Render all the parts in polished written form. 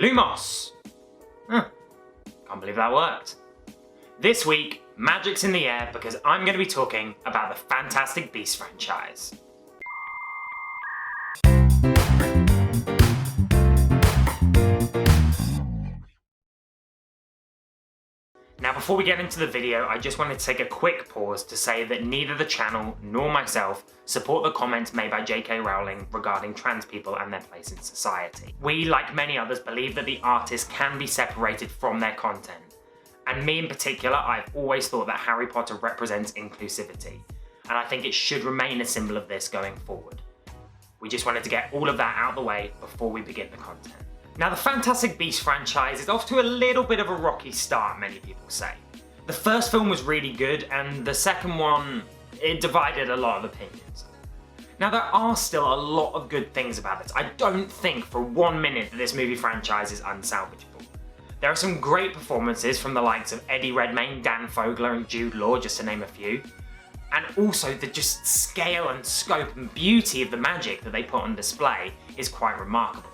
Lumos! Can't believe that worked. This week, magic's in the air because I'm going to be talking about the Fantastic Beasts franchise. Now before we get into the video, I just wanted to take a quick pause to say that neither the channel nor myself support the comments made by J.K. Rowling regarding trans people and their place in society. We, like many others, believe that the artists can be separated from their content. And me in particular, I've always thought that Harry Potter represents inclusivity, and I think it should remain a symbol of this going forward. We just wanted to get all of that out of the way before we begin the content. Now, the Fantastic Beasts franchise is off to a little bit of a rocky start, many people say. The first film was really good, and the second one, it divided a lot of opinions. Now, there are still a lot of good things about this. I don't think for 1 minute that this movie franchise is unsalvageable. There are some great performances from the likes of Eddie Redmayne, Dan Fogler and Jude Law, just to name a few. And also the just scale and scope and beauty of the magic that they put on display is quite remarkable.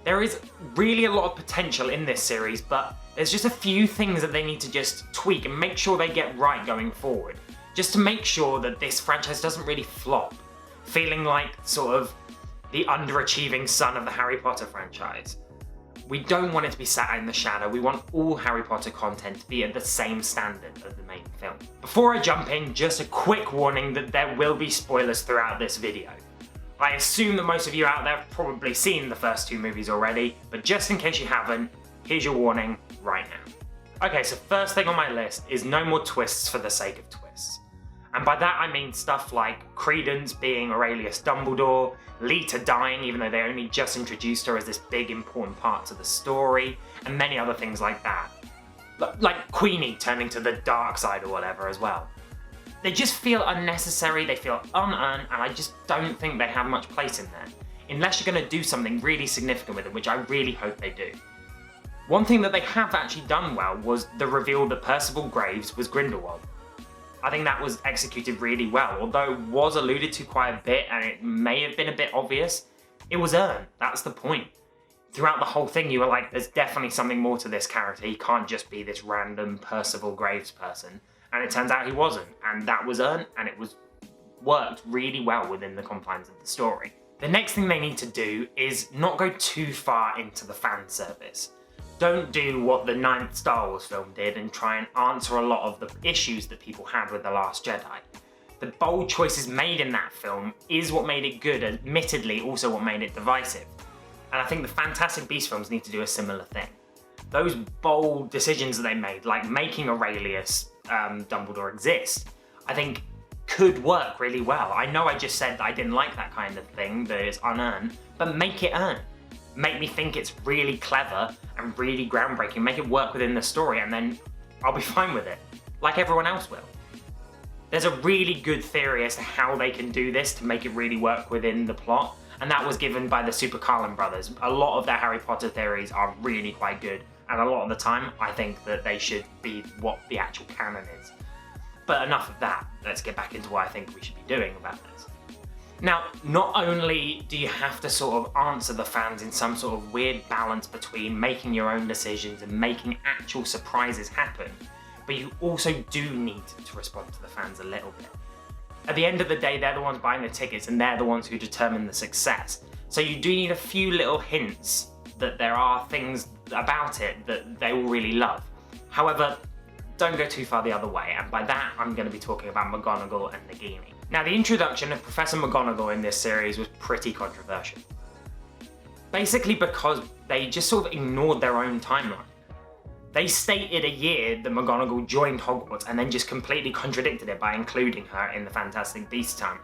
There is really a lot of potential in this series, but there's just a few things that they need to just tweak and make sure they get right going forward, just to make sure that this franchise doesn't really flop, feeling like sort of the underachieving son of the Harry Potter franchise. We don't want it to be sat in the shadow. We want all Harry Potter content to be at the same standard as the main film. Before I jump in, just a quick warning that there will be spoilers throughout this video. I assume that most of you out there have probably seen the first two movies already, but just in case you haven't, here's your warning right now. Okay, so first thing on my list is no more twists for the sake of twists. And by that I mean stuff like Credence being Aurelius Dumbledore, Lita dying even though they only just introduced her as this big important part to the story, and many other things like that. Like Queenie turning to the dark side or whatever as well. They just feel unnecessary, they feel unearned, and I just don't think they have much place in there. Unless you're going to do something really significant with it, which I really hope they do. One thing that they have actually done well was the reveal that Percival Graves was Grindelwald. I think that was executed really well, although it was alluded to quite a bit and it may have been a bit obvious. It was earned, that's the point. Throughout the whole thing you were like, there's definitely something more to this character, he can't just be this random Percival Graves person. And it turns out he wasn't, and that was earned, and it was worked really well within the confines of the story. The next thing they need to do is not go too far into the fan service. Don't do what the 9th Star Wars film did and try and answer a lot of the issues that people had with The Last Jedi. The bold choices made in that film is what made it good, admittedly also what made it divisive. And I think the Fantastic Beasts films need to do a similar thing. Those bold decisions that they made, like making Aurelius Dumbledore exist, I think could work really well. I know I just said that I didn't like that kind of thing, that it's unearned, but make it earn. Make me think it's really clever and really groundbreaking, make it work within the story, and then I'll be fine with it, like everyone else will. There's a really good theory as to how they can do this to make it really work within the plot, and that was given by the SuperCarlinBrothers. A lot of their Harry Potter theories are really quite good, and a lot of the time I think that they should be what the actual canon is. But enough of that, let's get back into what I think we should be doing about this. Now, not only do you have to sort of answer the fans in some sort of weird balance between making your own decisions and making actual surprises happen, but you also do need to respond to the fans a little bit. At the end of the day, they're the ones buying the tickets and they're the ones who determine the success. So you do need a few little hints that there are things about it that they will really love. However, don't go too far the other way, and by that I'm going to be talking about McGonagall and Nagini. Now, the introduction of Professor McGonagall in this series was pretty controversial. Basically because they just sort of ignored their own timeline. They stated a year that McGonagall joined Hogwarts and then just completely contradicted it by including her in the Fantastic Beasts timeline.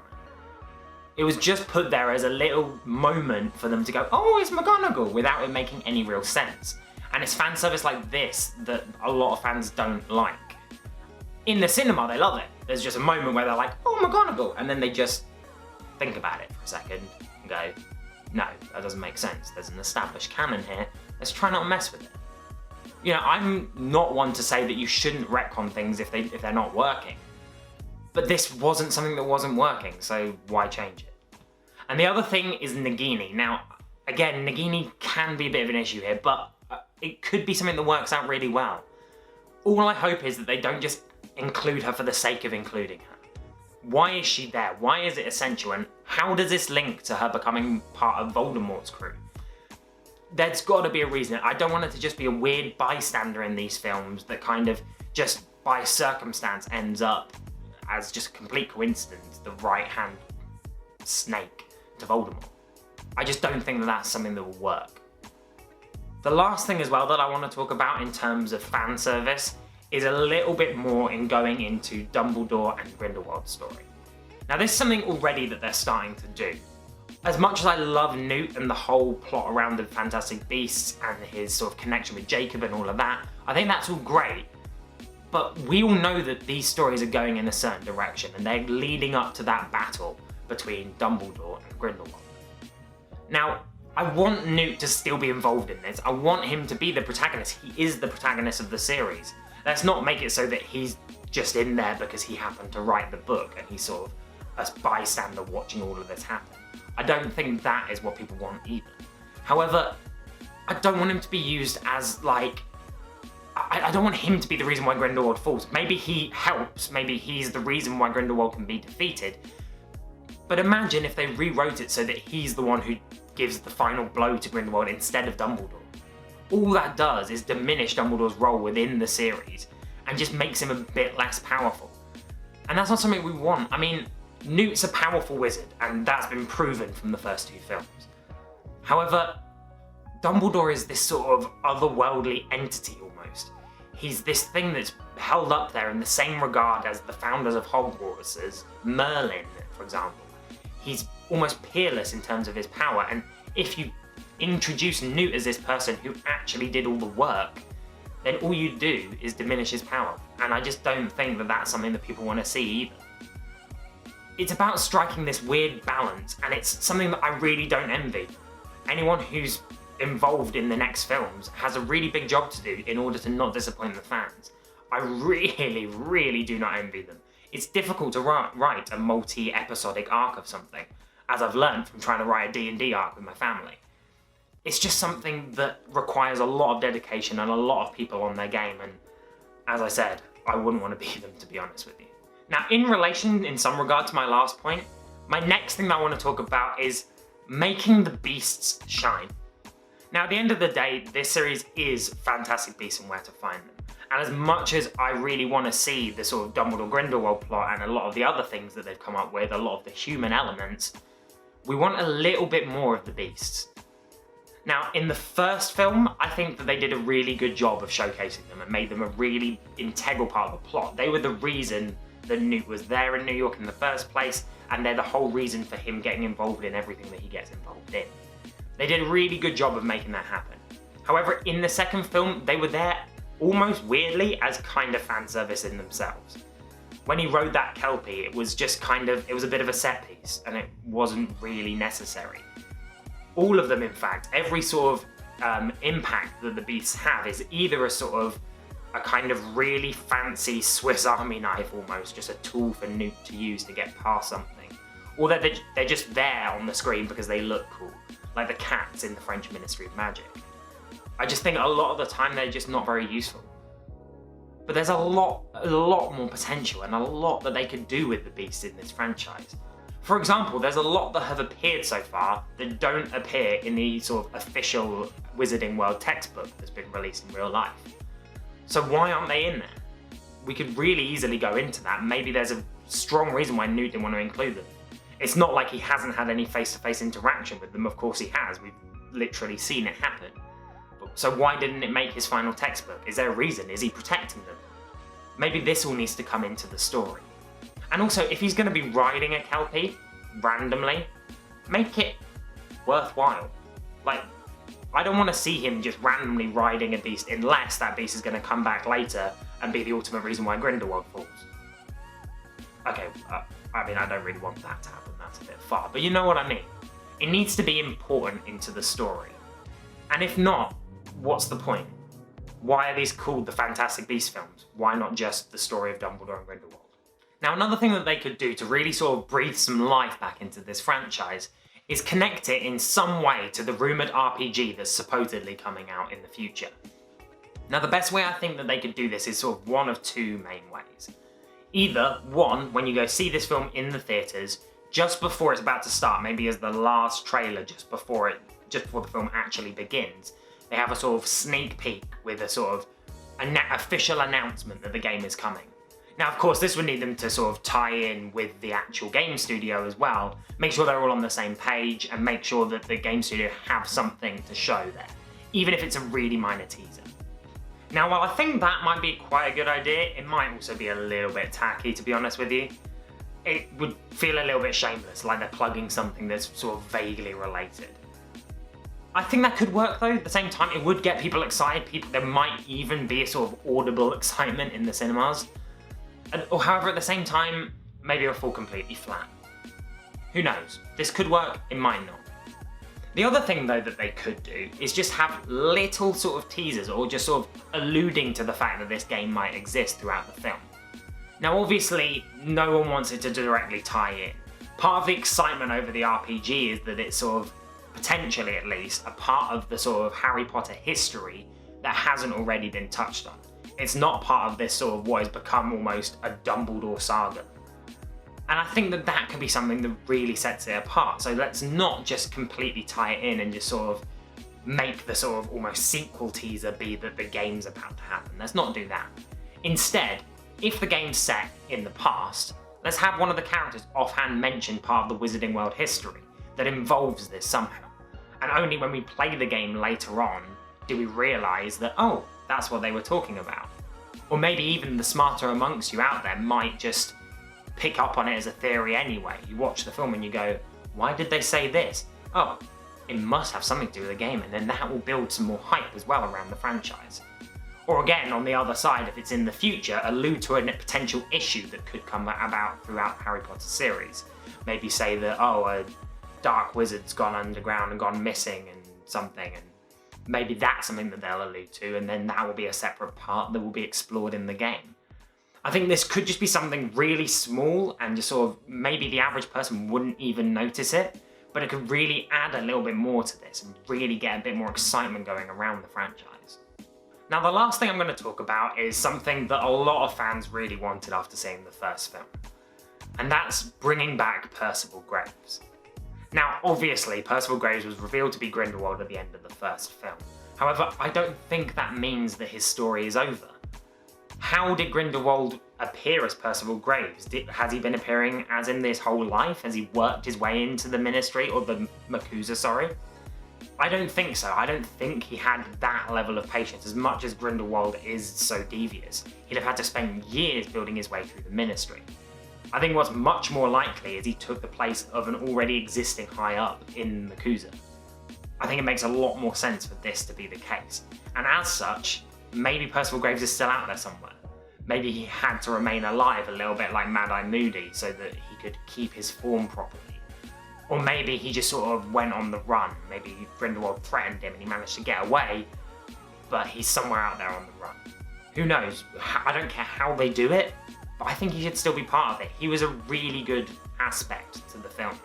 It was just put there as a little moment for them to go, oh, it's McGonagall, without it making any real sense. And it's fan service like this that a lot of fans don't like. In the cinema, they love it. There's just a moment where they're like, oh, McGonagall, and then they just think about it for a second and go, no, that doesn't make sense. There's an established canon here. Let's try not to mess with it. You know, I'm not one to say that you shouldn't retcon things if they're not working. But this wasn't something that wasn't working, so why change it? And the other thing is Nagini. Now, Again, Nagini can be a bit of an issue here, but it could be something that works out really well. All I hope is that they don't just include her for the sake of including her. Why is she there? Why is it essential? And how does this link to her becoming part of Voldemort's crew? There's got to be a reason. I don't want it to just be a weird bystander in these films that kind of just by circumstance ends up as just a complete coincidence, the right-hand snake to Voldemort. I just don't think that that's something that will work. The last thing as well that I want to talk about in terms of fan service is a little bit more in going into Dumbledore and Grindelwald's story. Now this is something already that they're starting to do. As much as I love Newt and the whole plot around the Fantastic Beasts and his sort of connection with Jacob and all of that, I think that's all great. But we all know that these stories are going in a certain direction and they're leading up to that battle between Dumbledore and Grindelwald. Now, I want Newt to still be involved in this. I want him to be the protagonist. He is the protagonist of the series. Let's not make it so that he's just in there because he happened to write the book and he's sort of a bystander watching all of this happen. I don't think that is what people want either. However, I don't want him to be used as like... I don't want him to be the reason why Grindelwald falls. Maybe he helps, maybe he's the reason why Grindelwald can be defeated. But imagine if they rewrote it so that he's the one who gives the final blow to Grindelwald instead of Dumbledore. All that does is diminish Dumbledore's role within the series and just makes him a bit less powerful. And that's not something we want. I mean, Newt's a powerful wizard, and that's been proven from the first two films. However, Dumbledore is this sort of otherworldly entity almost. He's this thing that's held up there in the same regard as the founders of Hogwarts, as Merlin, for example. He's almost peerless in terms of his power, and if you introduce Newt as this person who actually did all the work, then all you do is diminish his power. And I just don't think that that's something that people want to see either. It's about striking this weird balance, and it's something that I really don't envy. Anyone who's involved in the next films has a really big job to do in order to not disappoint the fans. I really, really do not envy them. It's difficult to write a multi-episodic arc of something, as I've learned from trying to write a D&D arc with my family. It's just something that requires a lot of dedication and a lot of people on their game, and as I said, I wouldn't want to be them, to be honest with you. Now, in relation, in some regard, to my last point, my next thing that I want to talk about is making the beasts shine. Now, at the end of the day, this series is Fantastic Beasts and Where to Find Them. And as much as I really want to see the sort of Dumbledore-Grindelwald plot and a lot of the other things that they've come up with, a lot of the human elements, we want a little bit more of the beasts. Now, in the first film, I think that they did a really good job of showcasing them and made them a really integral part of the plot. They were the reason that Newt was there in New York in the first place, and they're the whole reason for him getting involved in everything that he gets involved in. They did a really good job of making that happen. However, in the second film, they were there almost weirdly as kind of fan service in themselves. When he rode that Kelpie, it was just kind of, it was a bit of a set piece, and it wasn't really necessary. All of them, in fact, every sort of impact that the beasts have is either a sort of a kind of really fancy Swiss Army knife almost, just a tool for Newt to use to get past something. Or that they're just there on the screen because they look cool, like the cats in the French Ministry of Magic. I just think a lot of the time they're just not very useful. But there's a lot more potential and a lot that they could do with the beasts in this franchise. For example, there's a lot that have appeared so far that don't appear in the sort of official Wizarding World textbook that's been released in real life. So why aren't they in there? We could really easily go into that. Maybe there's a strong reason why Newt didn't want to include them. It's not like he hasn't had any face-to-face interaction with them. Of course he has. We've literally seen it happen. So why didn't it make his final textbook? Is there a reason? Is he protecting them? Maybe this all needs to come into the story. And also, if he's going to be riding a Kelpie randomly, make it worthwhile. Like, I don't want to see him just randomly riding a beast unless that beast is going to come back later and be the ultimate reason why Grindelwald falls. Okay, I mean, I don't really want that to happen, that's a bit far, but you know what I mean. It needs to be important into the story. And if not, what's the point? Why are these called the Fantastic Beasts films? Why not just the story of Dumbledore and Grindelwald? Now, another thing that they could do to really sort of breathe some life back into this franchise is connect it in some way to the rumoured RPG that's supposedly coming out in the future. Now the best way I think that they could do this is sort of one of two main ways. Either, one, when you go see this film in the theatres, just before it's about to start, maybe as the last trailer just before the film actually begins, they have a sort of sneak peek with a sort of official announcement that the game is coming. Now of course this would need them to sort of tie in with the actual game studio as well, make sure they're all on the same page and make sure that the game studio have something to show there, even if it's a really minor teaser. Now while I think that might be quite a good idea, it might also be a little bit tacky, to be honest with you. It would feel a little bit shameless, like they're plugging something that's sort of vaguely related. I think that could work though. At the same time, it would get people excited. There might even be a sort of audible excitement in the cinemas. Or however, at the same time, maybe it'll fall completely flat. Who knows? This could work, it might not. The other thing though that they could do is just have little sort of teasers or just sort of alluding to the fact that this game might exist throughout the film. Now obviously, no one wants it to directly tie in. Part of the excitement over the RPG is that it's sort of, potentially at least, a part of the sort of Harry Potter history that hasn't already been touched on. It's not part of this sort of what has become almost a Dumbledore saga. And I think that that can be something that really sets it apart. So let's not just completely tie it in and just sort of make the sort of almost sequel teaser be that the game's about to happen. Let's not do that. Instead, if the game's set in the past, let's have one of the characters offhand mention part of the Wizarding World history that involves this somehow. And only when we play the game later on do we realise that, oh, that's what they were talking about. Or maybe even the smarter amongst you out there might just pick up on it as a theory anyway. You watch the film and you go, why did they say this? Oh, it must have something to do with the game, and then that will build some more hype as well around the franchise. Or again, on the other side, if it's in the future, allude to a potential issue that could come about throughout the Harry Potter series. Maybe say that, oh, a dark wizard's gone underground and gone missing and something, and maybe that's something that they'll allude to, and then that will be a separate part that will be explored in the game. I think this could just be something really small and just sort of, maybe the average person wouldn't even notice it, but it could really add a little bit more to this and really get a bit more excitement going around the franchise. Now the last thing I'm going to talk about is something that a lot of fans really wanted after seeing the first film, and that's bringing back Percival Graves. Now obviously Percival Graves was revealed to be Grindelwald at the end of the first film. However, I don't think that means that his story is over. How did Grindelwald appear as Percival Graves? Has he been appearing as in this whole life? Has he worked his way into the Ministry, or the MACUSA, sorry? I don't think so. I don't think he had that level of patience. As much as Grindelwald is so devious, he'd have had to spend years building his way through the Ministry. I think what's much more likely is he took the place of an already existing high-up in MACUSA. I think it makes a lot more sense for this to be the case. And as such, maybe Percival Graves is still out there somewhere. Maybe he had to remain alive a little bit like Mad-Eye Moody so that he could keep his form properly. Or maybe he just sort of went on the run. Maybe Grindelwald threatened him and he managed to get away, but he's somewhere out there on the run. Who knows? I don't care how they do it, but I think he should still be part of it. He was a really good aspect to the film.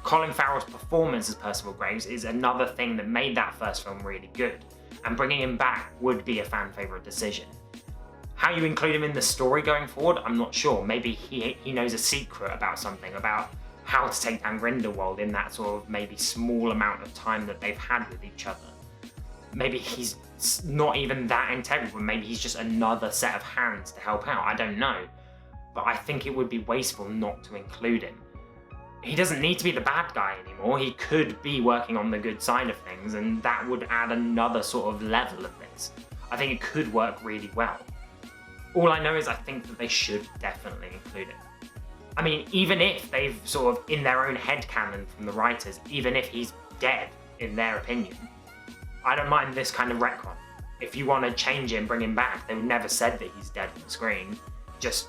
Colin Farrell's performance as Percival Graves is another thing that made that first film really good, and bringing him back would be a fan favourite decision. How you include him in the story going forward, I'm not sure. Maybe he knows a secret about something, about how to take down Grindelwald in that sort of maybe small amount of time that they've had with each other. Maybe he's not even that integral, but maybe he's just another set of hands to help out, I don't know. But I think it would be wasteful not to include him. He doesn't need to be the bad guy anymore, he could be working on the good side of things, and that would add another sort of level of this. I think it could work really well. All I know is I think that they should definitely include it. I mean, even if they've sort of, in their own headcanon from the writers, even if he's dead, in their opinion, I don't mind this kind of retcon. If you want to change him, bring him back, they never said that he's dead on the screen. Just,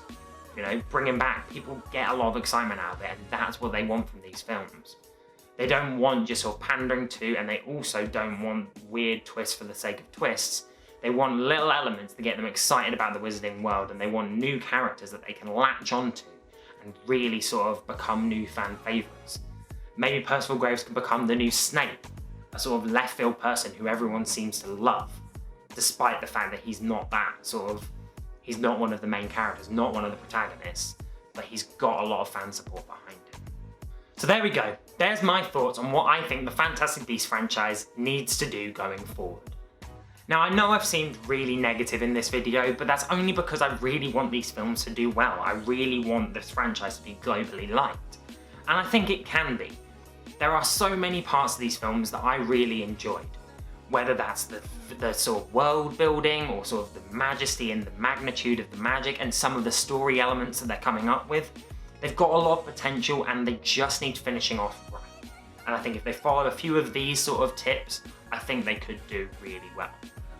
you know, bring him back. People get a lot of excitement out of it, and that's what they want from these films. They don't want just sort of pandering to, and they also don't want weird twists for the sake of twists. They want little elements to get them excited about the Wizarding World, and they want new characters that they can latch onto and really sort of become new fan favourites. Maybe Percival Graves can become the new Snape, a sort of left field person who everyone seems to love, despite the fact that he's not he's not one of the main characters, not one of the protagonists, but he's got a lot of fan support behind him. So there we go. There's my thoughts on what I think the Fantastic Beasts franchise needs to do going forward. Now, I know I've seemed really negative in this video, but that's only because I really want these films to do well. I really want this franchise to be globally liked. And I think it can be. There are so many parts of these films that I really enjoyed. Whether that's the sort of world building, or sort of the majesty and the magnitude of the magic and some of the story elements that they're coming up with. They've got a lot of potential and they just need finishing off right. And I think if they follow a few of these sort of tips, I think they could do really well.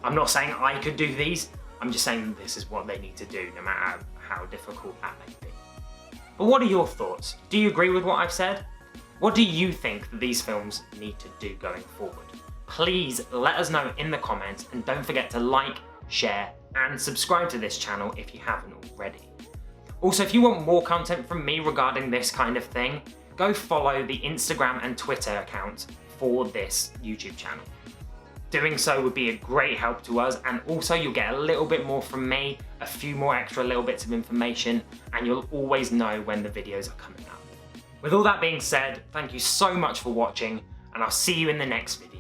I'm not saying I could do these, I'm just saying this is what they need to do, no matter how difficult that may be. But what are your thoughts? Do you agree with what I've said? What do you think that these films need to do going forward? Please let us know in the comments, and don't forget to like, share, and subscribe to this channel if you haven't already. Also, if you want more content from me regarding this kind of thing, go follow the Instagram and Twitter accounts for this YouTube channel. Doing so would be a great help to us, and also you'll get a little bit more from me, a few more extra little bits of information, and you'll always know when the videos are coming up. With all that being said, thank you so much for watching, and I'll see you in the next video.